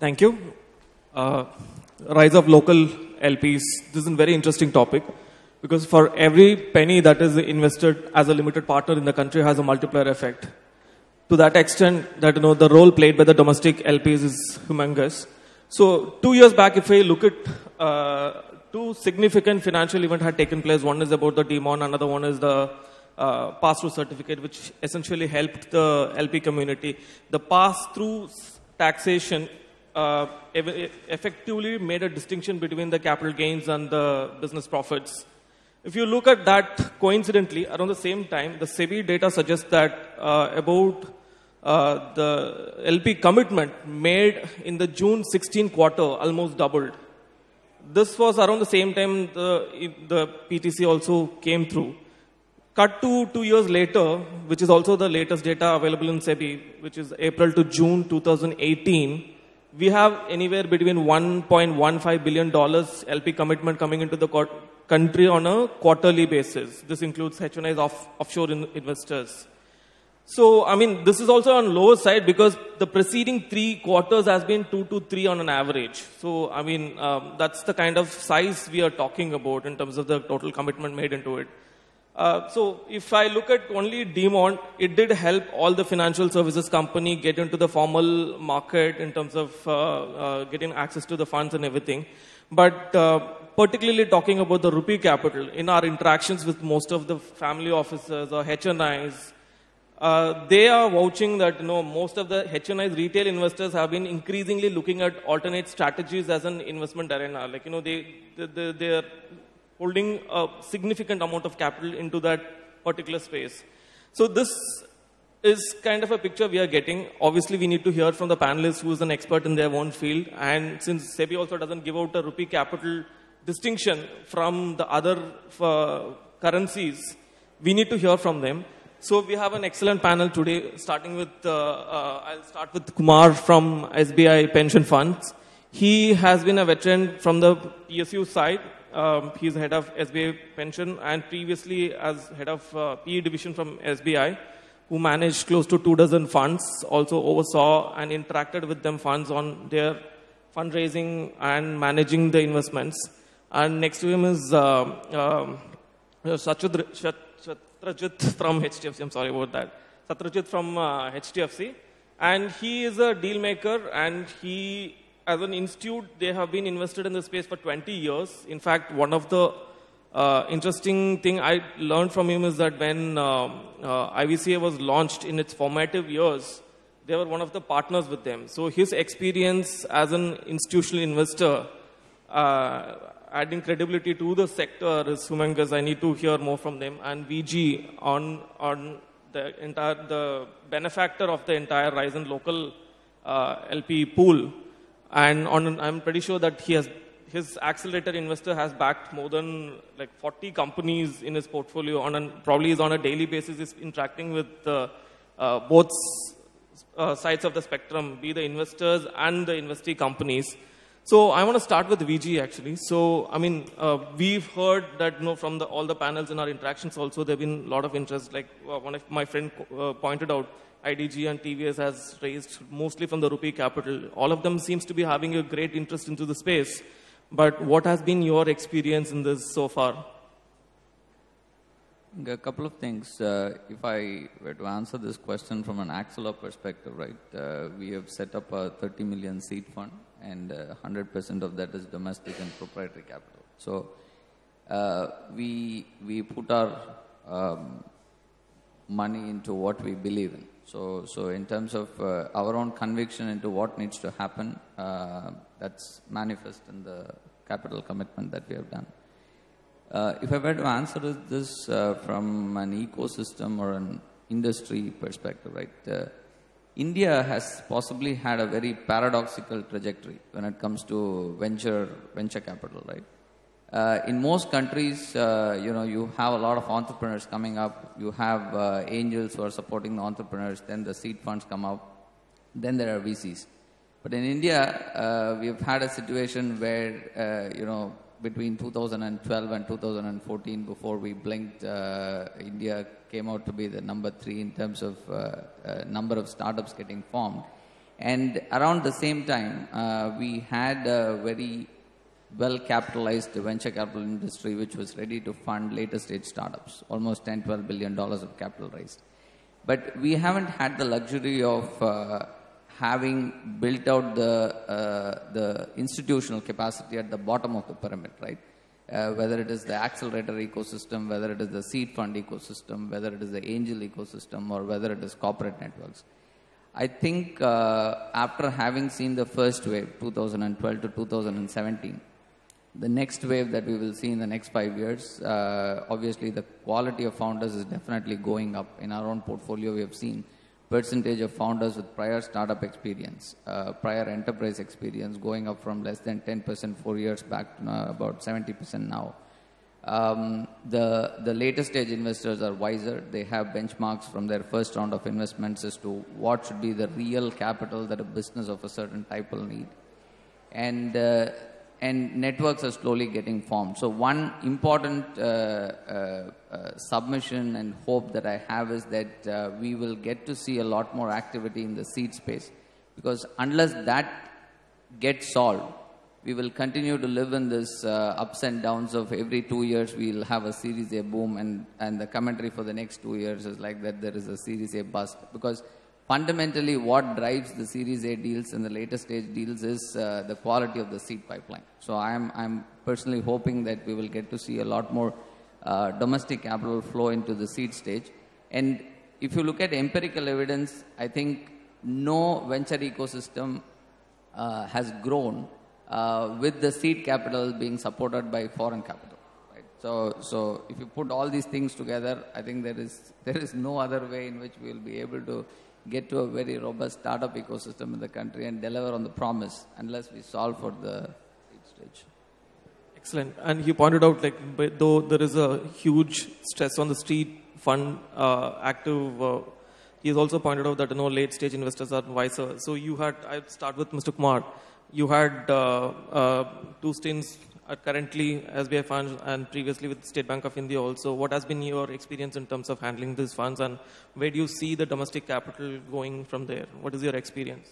Thank you. Rise of local LPs. This is a very interesting topic because for every penny that is invested as a limited partner in the country has a multiplier effect. To that extent, that the role played by the domestic LPs is humongous. So 2 years back, if I look at two significant financial events had taken place. One is about the demon, another one is the pass-through certificate, which essentially helped the LP community. The pass-through taxation effectively made a distinction between the capital gains and the business profits. If you look at that, coincidentally, around the same time, the SEBI data suggests that about the LP commitment made in the June 16 quarter almost doubled. This was around the same time the PTC also came through. Cut to 2 years later, which is also the latest data available in SEBI, which is April to June 2018, we have anywhere between $1.15 billion LP commitment coming into the country on a quarterly basis. This includes HNIs offshore investors. So, I mean, this is also on lower side because the preceding 3 quarters has been 2 to 3 on an average. So, I mean, that's the kind of size we are talking about in terms of the total commitment made into it. So if I look at only Demont, it did help all the financial services company get into the formal market in terms of getting access to the funds and everything. But particularly talking about the rupee capital, in our interactions with most of the family offices or HNIs, they are vouching that most of the HNIs retail investors have been increasingly looking at alternate strategies as an investment arena. Like they are holding a significant amount of capital into that particular space. So this is kind of a picture we are getting. Obviously, we need to hear from the panelists who is an expert in their own field. And since SEBI also doesn't give out a rupee capital distinction from the other currencies, we need to hear from them. So we have an excellent panel today, starting with, I'll start with Kumar from SBI Pension Funds. He has been a veteran from the PSU side. He's head of SBI Pension and previously as head of PE division from SBI, who managed close to 24 funds, also oversaw and interacted with them funds on their fundraising and managing the investments. And next to him is Satrajit from HDFC. I'm sorry about that. Satrajit from HDFC. And he is a deal maker and he, as an institute, they have been invested in the space for 20 years. In fact, one of the interesting thing I learned from him is that when IVCA was launched in its formative years, they were one of the partners with them. So his experience as an institutional investor, adding credibility to the sector is humongous. I need to hear more from them. And VG on the benefactor of the entire Rise and Local LP pool. And I'm pretty sure that his accelerator investor has backed more than like 40 companies in his portfolio. Probably is on a daily basis is interacting with both sides of the spectrum, be the investors and the investee companies. So I want to start with VG actually. So I mean, we've heard that from all the panels in our interactions also there've been a lot of interest. Like one of my friend pointed out, IDG and TVS has raised mostly from the rupee capital. All of them seems to be having a great interest into the space. But what has been your experience in this so far? A couple of things. If I were to answer this question from an Axela perspective, right, we have set up a 30 million seed fund and 100% of that is domestic and proprietary capital. So we put our money into what we believe in. So in terms of our own conviction into what needs to happen, that's manifest in the capital commitment that we have done. If I were to answer this from an ecosystem or an industry perspective, right, India has possibly had a very paradoxical trajectory when it comes to venture capital, right? In most countries, you have a lot of entrepreneurs coming up. You have angels who are supporting the entrepreneurs. Then the seed funds come up. Then there are VCs. But in India, we have had a situation where, between 2012 and 2014, before we blinked, India came out to be the number 3 in terms of number of startups getting formed. And around the same time, we had a very well-capitalized venture capital industry which was ready to fund later-stage startups, almost $10-12 billion of capital raised. But we haven't had the luxury of having built out the institutional capacity at the bottom of the pyramid, right? Whether it is the accelerator ecosystem, whether it is the seed fund ecosystem, whether it is the angel ecosystem, or whether it is corporate networks. I think after having seen the first wave, 2012 to 2017, the next wave that we will see in the next 5 years, obviously the quality of founders is definitely going up. In our own portfolio, we have seen percentage of founders with prior startup experience, prior enterprise experience going up from less than 10% 4 years back to about 70% now. The later stage investors are wiser. They have benchmarks from their first round of investments as to what should be the real capital that a business of a certain type will need. And networks are slowly getting formed. So one important submission and hope that I have is that we will get to see a lot more activity in the seed space, because unless that gets solved, we will continue to live in this ups and downs of every 2 years we'll have a Series A boom, and the commentary for the next 2 years is like that there is a Series A bust. Because fundamentally what drives the Series A deals and the later stage deals is the quality of the seed pipeline. So I'm personally hoping that we will get to see a lot more domestic capital flow into the seed stage. And if you look at empirical evidence, I think no venture ecosystem has grown with the seed capital being supported by foreign capital. Right? So if you put all these things together, I think there is no other way in which we will be able to get to a very robust startup ecosystem in the country and deliver on the promise unless we solve for the seed stage. Excellent. And you pointed out, like, though there is a huge stress on the seed fund active, he's also pointed out that late stage investors are wiser. So I'd start with Mr. Kumar. You had 2 stints currently SBI funds and previously with State Bank of India also. What has been your experience in terms of handling these funds, and where do you see the domestic capital going from there? What is your experience?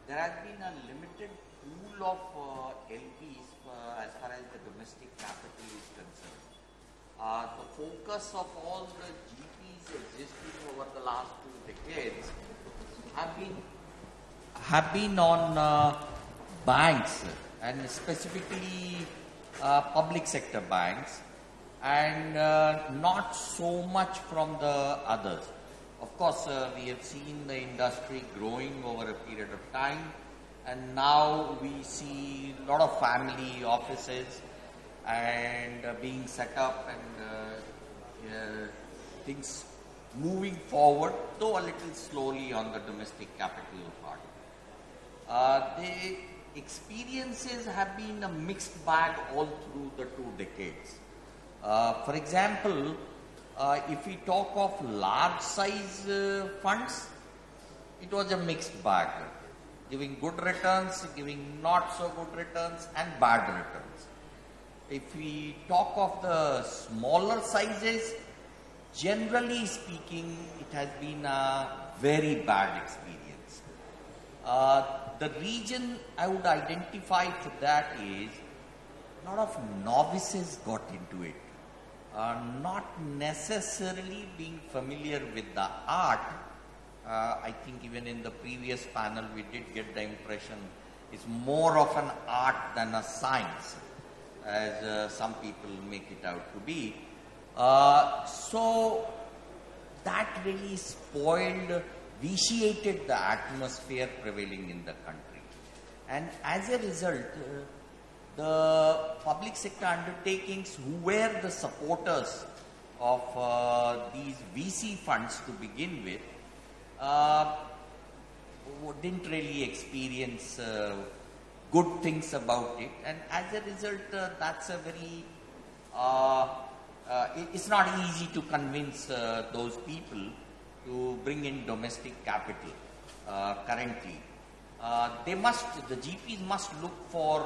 There has been a limited pool of LPs as far as the domestic capital is concerned. The focus of all the GPs existing over the last 2 decades have been on banks, and specifically public sector banks, and not so much from the others. Of course, we have seen the industry growing over a period of time, and now we see a lot of family offices and being set up, and things moving forward, though a little slowly on the domestic capital part. The experiences have been a mixed bag all through the 2 decades. For example, if we talk of large size funds, it was a mixed bag, giving good returns, giving not so good returns, and bad returns. If we talk of the smaller sizes, generally speaking, it has been a very bad experience. The region I would identify for that is a lot of novices got into it. Not necessarily being familiar with the art. I think even in the previous panel we did get the impression it's more of an art than a science, as some people make it out to be. So that really vitiated the atmosphere prevailing in the country. And as a result, the public sector undertakings who were the supporters of these VC funds to begin with didn't really experience good things about it, and as a result that's a very it's not easy to convince those people to bring in domestic capital currently. the GPs must look for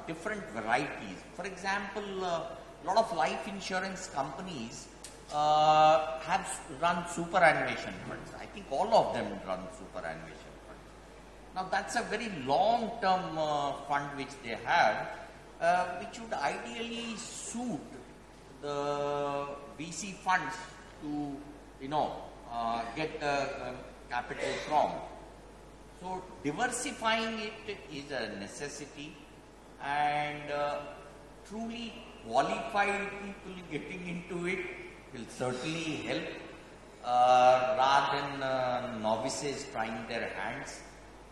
different varieties. For example, a lot of life insurance companies have run superannuation funds. I think all of them run superannuation funds. Now that's a very long-term fund which they have, which would ideally suit the VC funds to, get capital from. So diversifying it is a necessity, and truly qualified people getting into it will certainly help, rather than novices trying their hands.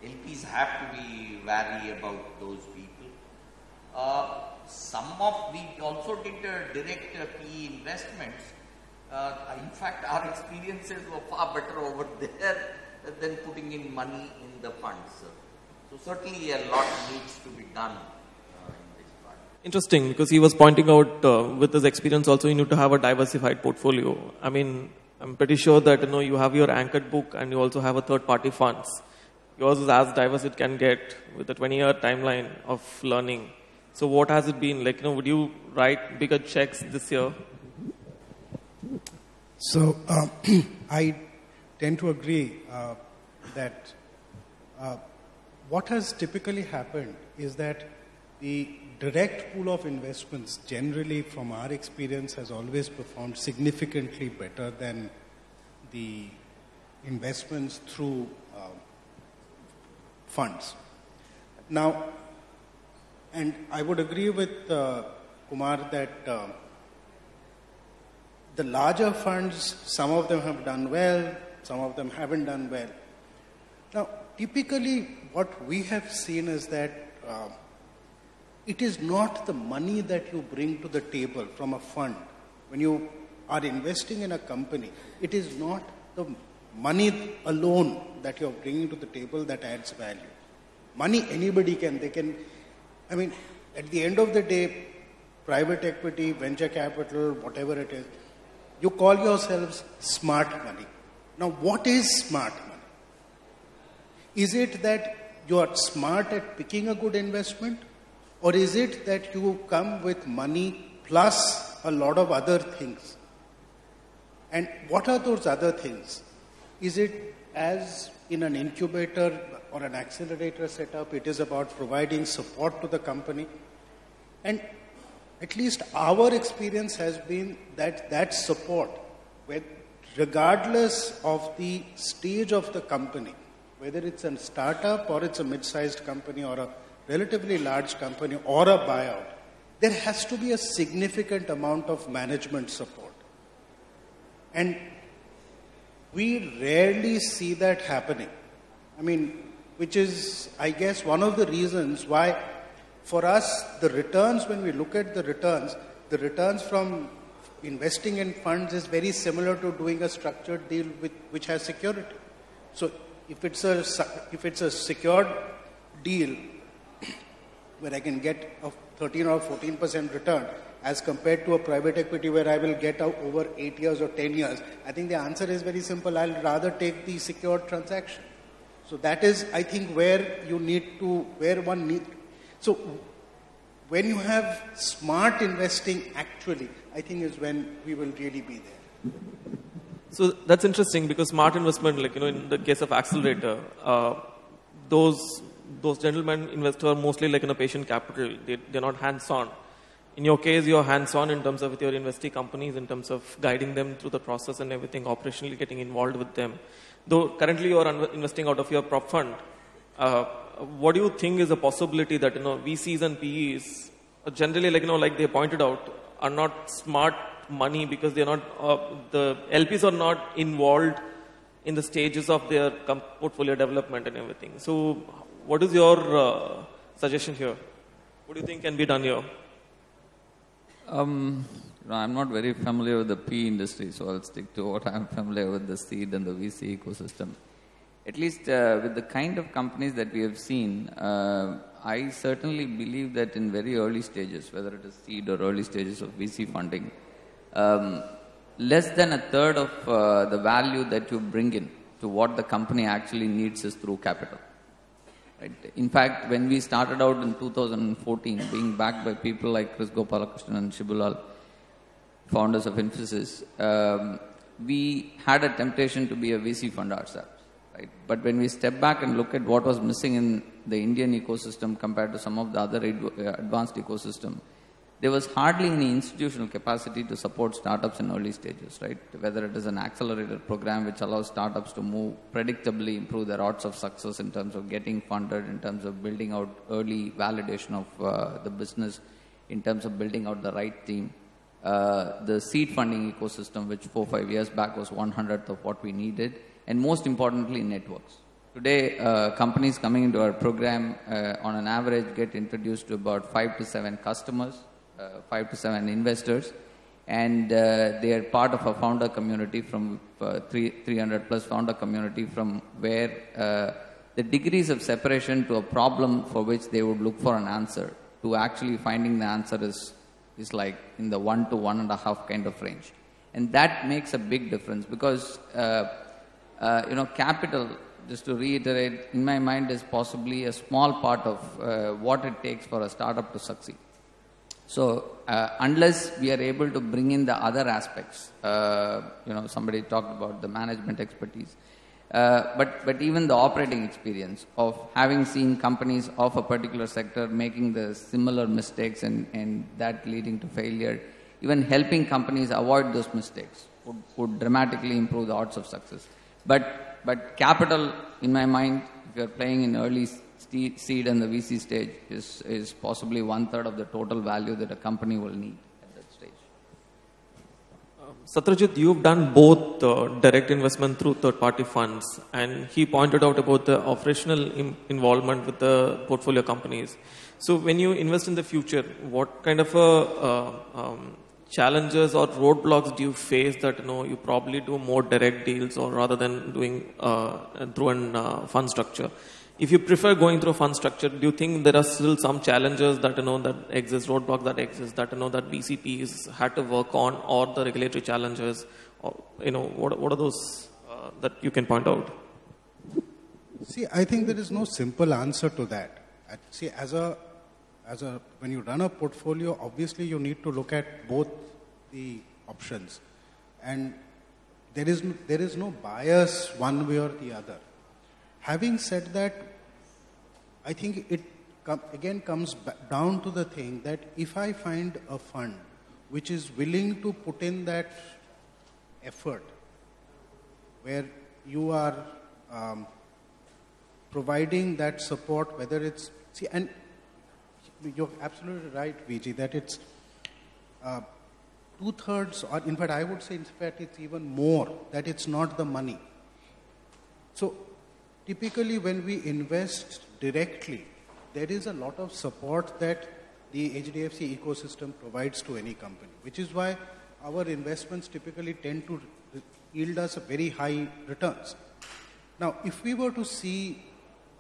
LPs have to be wary about those people. We also did direct PE investments. In fact, our experiences were far better over there than putting in money in the funds. So certainly a lot needs to be done in this part. Interesting, because he was pointing out with his experience also you need to have a diversified portfolio. I mean, I'm pretty sure that you have your anchored book and you also have a third-party funds. Yours is as diverse it can get with a 20-year timeline of learning. So what has it been like? Would you write bigger checks this year? So I tend to agree that what has typically happened is that the direct pool of investments generally from our experience has always performed significantly better than the investments through funds. Now, and I would agree with Kumar that the larger funds, some of them have done well, some of them haven't done well. Now, typically what we have seen is that it is not the money that you bring to the table from a fund. When you are investing in a company, it is not the money alone that you are bringing to the table that adds value. Money anybody can, at the end of the day, private equity, venture capital, whatever it is, you call yourselves smart money. Now, what is smart money? Is it that you are smart at picking a good investment? Or is it that you come with money plus a lot of other things? And what are those other things? Is it as in an incubator or an accelerator setup, it is about providing support to the company? And at least our experience has been that support, regardless of the stage of the company, whether it's a startup or it's a mid-sized company or a relatively large company or a buyout, there has to be a significant amount of management support. And we rarely see that happening. Which is, I guess, one of the reasons why for us, the returns, when we look at the returns from investing in funds is very similar to doing a structured deal which has security. So if it's a secured deal where I can get a 13 or 14% return as compared to a private equity where I will get out over 8 years or 10 years, I think the answer is very simple. I'll rather take the secured transaction. So that is, I think, so when you have smart investing actually, I think is when we will really be there. So that's interesting because smart investment, in the case of accelerator, those gentlemen investors are mostly like in a patient capital. They're not hands-on. In your case, you're hands-on in terms of with your investee companies, in terms of guiding them through the process and everything, operationally getting involved with them. Though currently you are investing out of your prop fund, what do you think is a possibility that VCs and PEs generally, like they pointed out, are not smart money because they're not the LPs are not involved in the stages of their portfolio development and everything. So, what is your suggestion here? What do you think can be done here? I'm not very familiar with the PE industry, so I'll stick to what I'm familiar with, the seed and the VC ecosystem. At least with the kind of companies that we have seen, I certainly believe that in very early stages, whether it is seed or early stages of VC funding, less than a third of the value that you bring in to what the company actually needs is through capital. Right? In fact, when we started out in 2014, being backed by people like Chris Gopalakrishnan and Shibulal, founders of Infosys, we had a temptation to be a VC fund ourselves. Right? But when we step back and look at what was missing in the Indian ecosystem compared to some of the other advanced ecosystem, there was hardly any institutional capacity to support startups in early stages, right? Whether it is an accelerator program which allows startups to move predictably, improve their odds of success in terms of getting funded, in terms of building out early validation of the business, in terms of building out the right team. The seed funding ecosystem, which 4 or 5 years back was 1/100th of what we needed, and most importantly, networks. Today, companies coming into our program on an average get introduced to about 5 to 7 customers, 5 to 7 investors, and they are part of a founder community from 300 plus founder community, from where the degrees of separation to a problem for which they would look for an answer to actually finding the answer is like in the 1 to 1.5 kind of range. And that makes a big difference because, capital, just to reiterate, in my mind is possibly a small part of what it takes for a startup to succeed. So, unless we are able to bring in the other aspects, somebody talked about the management expertise, but even the operating experience of having seen companies of a particular sector making the similar mistakes and that leading to failure, even helping companies avoid those mistakes would dramatically improve the odds of success. But capital, in my mind, if you are playing in early seed and the VC stage, is possibly 1/3 of the total value that a company will need at that stage. Satyajit, you've done both direct investment through third-party funds, and he pointed out about the operational involvement with the portfolio companies. So when you invest in the future, what kind of challenges or roadblocks do you face that you probably do more direct deals or rather than doing through a fund structure? If you prefer going through a fund structure, do you think there are still some challenges that that exist, roadblocks that exist, that that VCPs had to work on, or the regulatory challenges, or what are those that you can point out? See, I think there is no simple answer to that. See, when you run a portfolio, obviously you need to look at both the options, and there is no bias one way or the other. Having said that, I think it again comes down to the thing that if I find a fund which is willing to put in that effort, where you are providing that support, whether it's, and you're absolutely right, VG, that it's 2/3, or in fact I would say in fact it's even more, that it's not the money. So typically when we invest directly, there is a lot of support that the HDFC ecosystem provides to any company, which is why our investments typically tend to yield us a very high returns. Now, if we were to see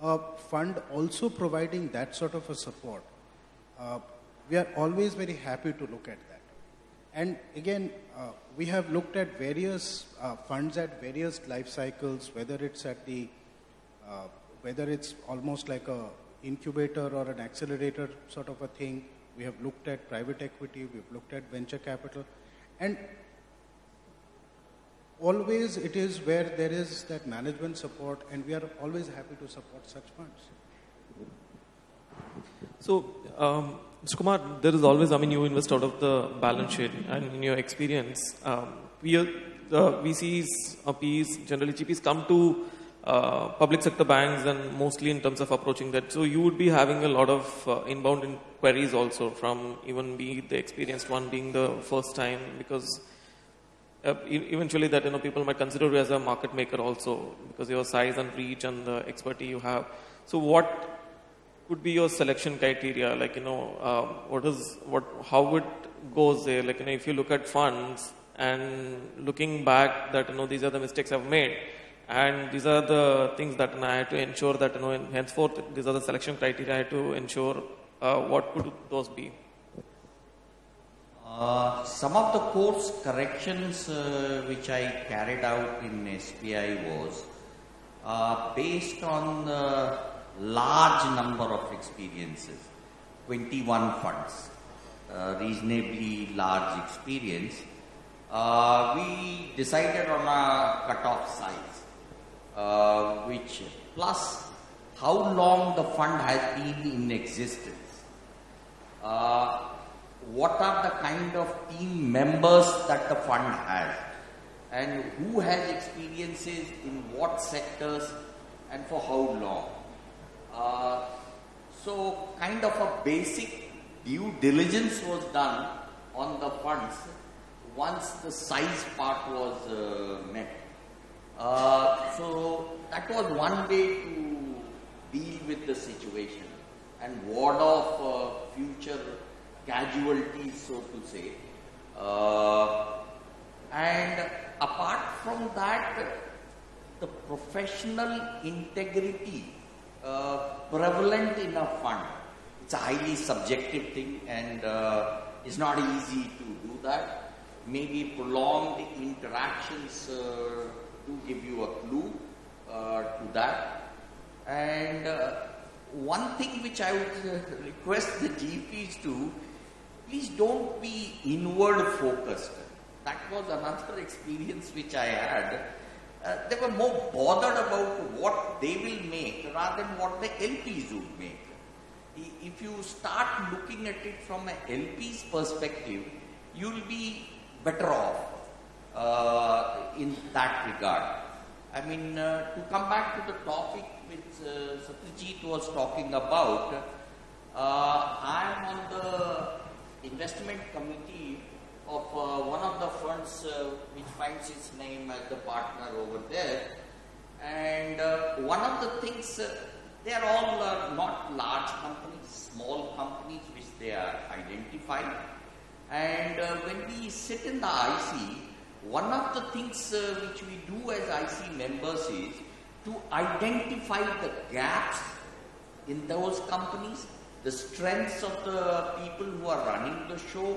a fund also providing that sort of a support, we are always very happy to look at that. And again, we have looked at various funds at various life cycles, whether it's almost like a incubator or an accelerator sort of a thing. We have looked at private equity, we've looked at venture capital, and always it is where there is that management support, and we are always happy to support such funds. So, Mr. Kumar, there is always, you invest out of the balance sheet, and in your experience, VCs, PEs, generally GPs come to public sector banks and mostly in terms of approaching that. So you would be having a lot of inbound inquiries also from even the experienced one being the first time, because eventually that people might consider you as a market maker also because your size and reach and the expertise you have. So what could be your selection criteria? Like how it goes there? Like if you look at funds and looking back that these are the mistakes I've made. And these are the things that I had to ensure that, henceforth, these are the selection criteria I had to ensure. What could those be? Some of the course corrections which I carried out in SBI was based on large number of experiences, 21 funds, reasonably large experience, we decided on a cutoff size, which plus how long the fund has been in existence. What are the kind of team members that the fund has, and who has experiences in what sectors and for how long. So kind of a basic due diligence was done on the funds once the size part was met. So that was one way to deal with the situation and ward off future casualties, so to say. And apart from that, the professional integrity prevalent in a fund, it's a highly subjective thing, and it's not easy to do that. Maybe prolonged interactions to give you a clue to that. And one thing which I would request the GPs to, please don't be inward focused. That was another experience which I had. They were more bothered about what they will make rather than what the LPs would make. If you start looking at it from an LP's perspective, you will be better off in that regard. I mean, to come back to the topic which Satyajit was talking about, I am on the investment committee of one of the funds which finds its name as the partner over there. And one of the things, they are all not large companies, small companies which they are identified. And when we sit in the IC, one of the things which we do as IC members is to identify the gaps in those companies, the strengths of the people who are running the show,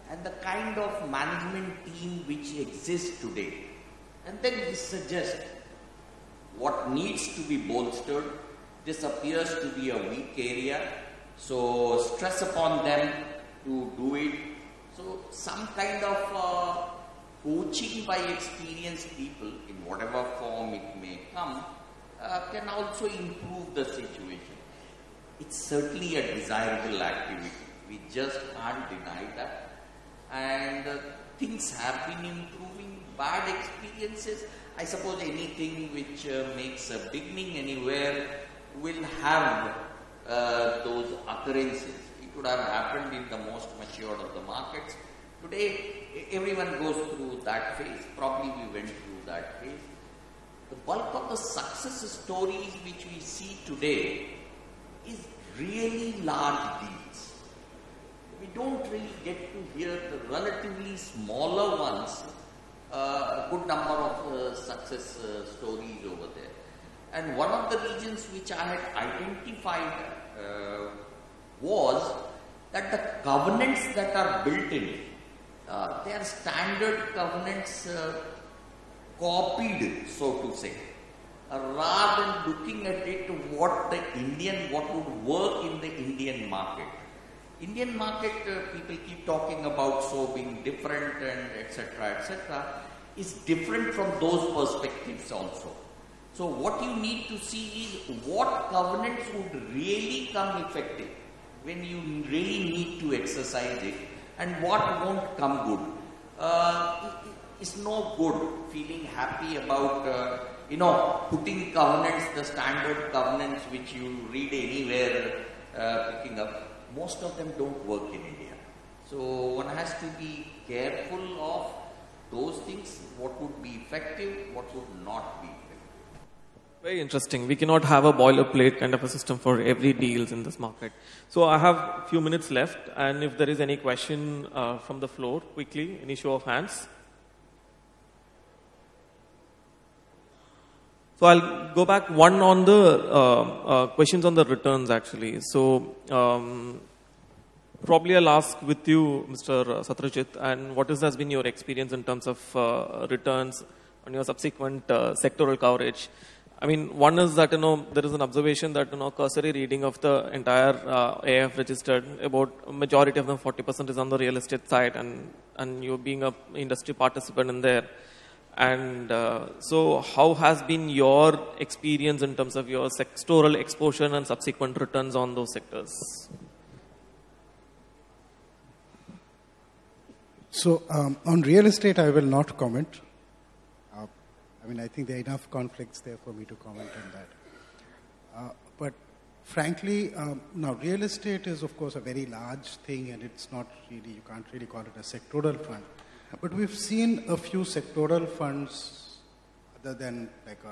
and the kind of management team which exists today. And then we suggest what needs to be bolstered. This appears to be a weak area, so stress upon them to do it. So some kind of coaching by experienced people, in whatever form it may come, can also improve the situation. It's certainly a desirable activity. We just can't deny that. And things have been improving. Bad experiences, I suppose anything which makes a beginning anywhere will have those occurrences. It could have happened in the most matured of the markets. Today, everyone goes through that phase. Probably we went through that phase. The bulk of the success stories which we see today is really large deals. We don't really get to hear the relatively smaller ones, a good number of success stories over there. And one of the reasons which I had identified was that the covenants that are built in it, they are standard covenants copied, so to say, rather than looking at it what would work in the Indian market. Indian market, people keep talking about so being different and etc., is different from those perspectives also. So what you need to see is what covenants would really come effective when you really need to exercise it, and what won't come good. It's no good feeling happy about putting covenants, the standard covenants which you read anywhere, picking up. Most of them don't work in India. So one has to be careful of those things, what would be effective, what would not be effective. Very interesting. We cannot have a boilerplate kind of a system for every deals in this market. So I have a few minutes left, and if there is any question from the floor, quickly, any show of hands. So I'll go back one on the questions on the returns actually. So probably I'll ask with you, Mr. Satyajit, and what has been your experience in terms of returns on your subsequent sectoral coverage? I mean, one is that, there is an observation that, cursory reading of the entire AF registered, about a majority of them, 40% is on the real estate side, and you being a industry participant in there. And so how has been your experience in terms of your sectoral exposure and subsequent returns on those sectors? So on real estate, I will not comment. I think there are enough conflicts there for me to comment on that. But frankly, now real estate is of course a very large thing, and it's not really, you can't really call it a sectoral fund. But we've seen a few sectoral funds other than like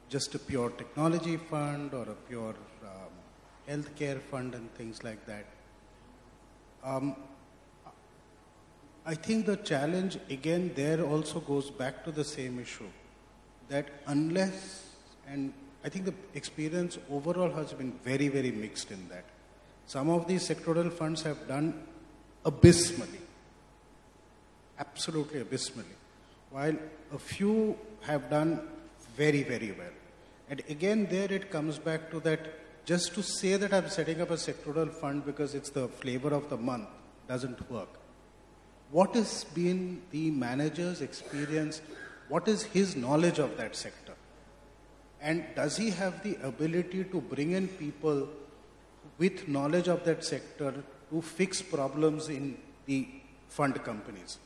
just a pure technology fund or a pure healthcare fund and things like that. I think the challenge again there also goes back to the same issue, that unless, and I think the experience overall has been very, very mixed in that. Some of these sectoral funds have done abysmally, absolutely abysmally, while a few have done very, very well. And again there it comes back to that, just to say that I'm setting up a sectoral fund because it's the flavor of the month doesn't work. What has been the manager's experience? What is his knowledge of that sector? And does he have the ability to bring in people with knowledge of that sector to fix problems in the fund companies?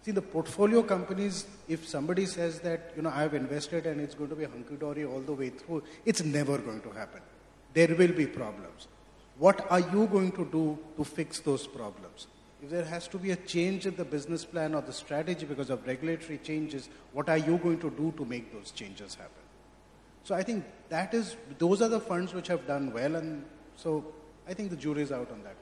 See, the portfolio companies, if somebody says that, I have invested and it's going to be hunky-dory all the way through, it's never going to happen. There will be problems. What are you going to do to fix those problems? If there has to be a change in the business plan or the strategy because of regulatory changes, what are you going to do to make those changes happen? So I think those are the funds which have done well, and so I think the jury is out on that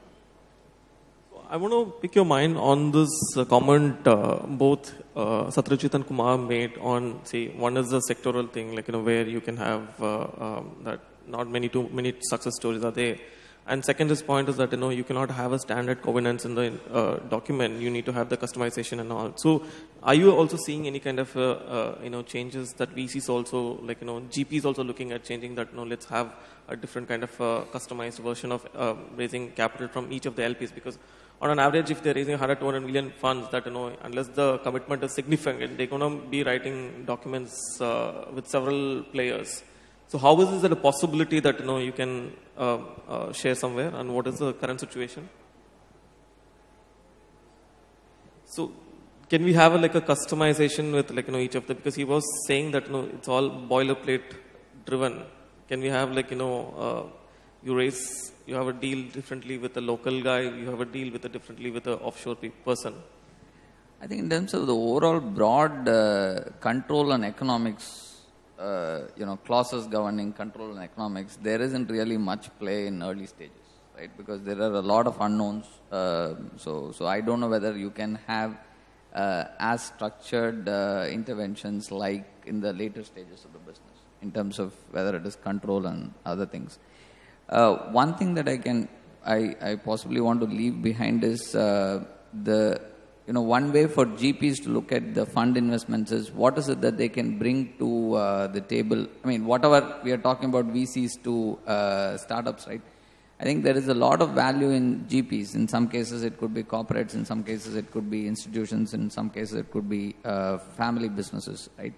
one. I want to pick your mind on this comment both Satyajit and Kumar made on, say, one is the sectoral thing, like, where you can have that not too many success stories are there. And second point is that, you cannot have a standard covenants in the document. You need to have the customization and all. So are you also seeing any kind of, changes that VCs also, like, GPs also looking at changing that, let's have a different kind of customized version of raising capital from each of the LPs? Because on an average, if they're raising 100, 200 million funds, that, unless the commitment is significant, they're going to be writing documents with several players. So how is it a possibility that, you can share somewhere, and what is the current situation? So can we have a customization with each of them? Because he was saying that it's all boilerplate driven. Can we have you have a deal differently with a local guy, you have a deal with differently with an offshore person? I think in terms of the overall broad control on economics, clauses governing control and economics, there isn't really much play in early stages, right? Because there are a lot of unknowns. So I don't know whether you can have as structured interventions like in the later stages of the business in terms of whether it is control and other things. One thing that I possibly want to leave behind is one way for GPs to look at the fund investments is what is it that they can bring to the table. I mean, whatever we are talking about VCs to startups, right? I think there is a lot of value in GPs. In some cases, it could be corporates. In some cases, it could be institutions. In some cases, it could be family businesses, right?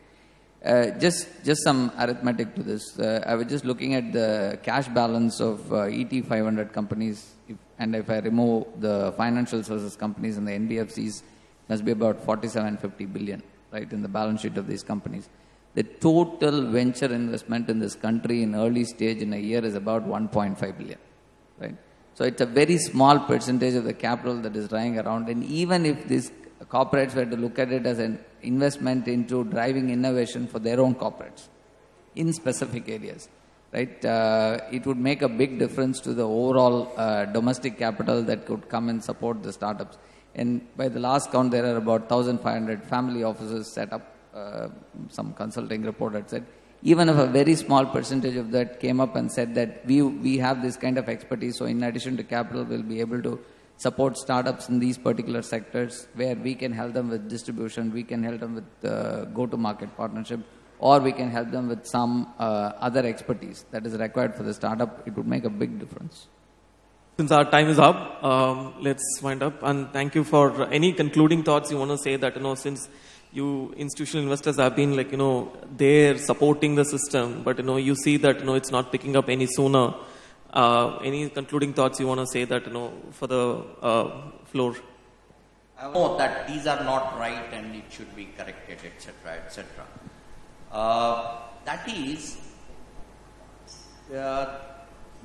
Just some arithmetic to this. I was just looking at the cash balance of ET 500 companies, and if I remove the financial services companies and the NBFCs, it must be about 4750 billion, right, in the balance sheet of these companies. The total venture investment in this country in early stage in a year is about 1.5 billion, right? So it's a very small percentage of the capital that is lying around, and even if these corporates were to look at it as an investment into driving innovation for their own corporates in specific areas, right? It would make a big difference to the overall domestic capital that could come and support the startups. And by the last count, there are about 1,500 family offices set up. Some consulting report had said, even if a very small percentage of that came up and said that we have this kind of expertise, so in addition to capital, we'll be able to support startups in these particular sectors where we can help them with distribution, we can help them with go-to-market partnership. or we can help them with some other expertise that is required for the startup, it would make a big difference. Since our time is up, let's wind up. And thank you for any concluding thoughts you want to say that, since you institutional investors have been like, they're supporting the system, but, you see that, it's not picking up any sooner. Any concluding thoughts you want to say that, for the floor? I know that these are not right and it should be corrected, etc., etc. That is,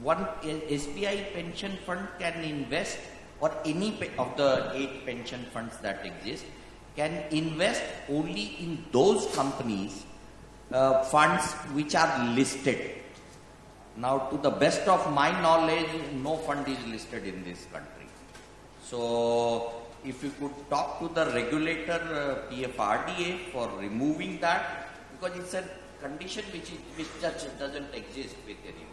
one SBI pension fund can invest, or any of the 8 pension funds that exist, can invest only in those companies, funds which are listed. Now, to the best of my knowledge, no fund is listed in this country. So, if you could talk to the regulator, PFRDA, for removing that, because it's a condition which just doesn't exist with anyone.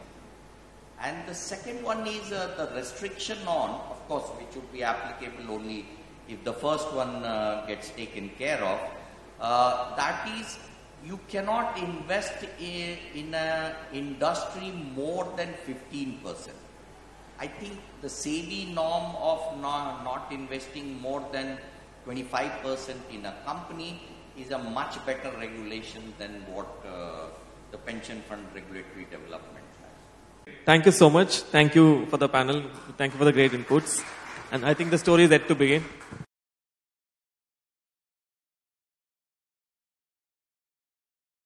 And the second one is the restriction on, of course, which would be applicable only if the first one gets taken care of. That is, you cannot invest in an industry more than 15%. I think the SEBI norm of not investing more than 25% in a company is a much better regulation than what the pension fund regulatory development has. Thank you so much. Thank you for the panel. Thank you for the great inputs. And I think the story is yet to begin.